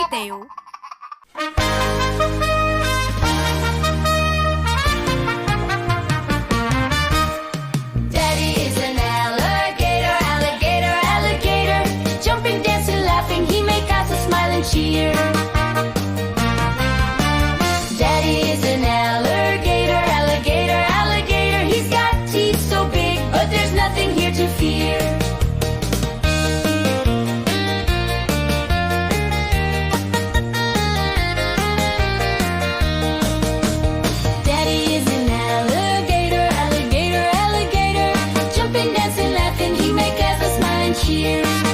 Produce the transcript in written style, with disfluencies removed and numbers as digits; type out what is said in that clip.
ponytail. Daddy is an alligator, alligator, alligator. Jumping, dancing, laughing, he makes us a smile and cheer. Daddy is an alligator, alligator, alligator. He's got teeth so big, but there's nothing here to fear. Daddy is an alligator, alligator, alligator. Jumping, dancing, laughing, he makes us a smile and cheer.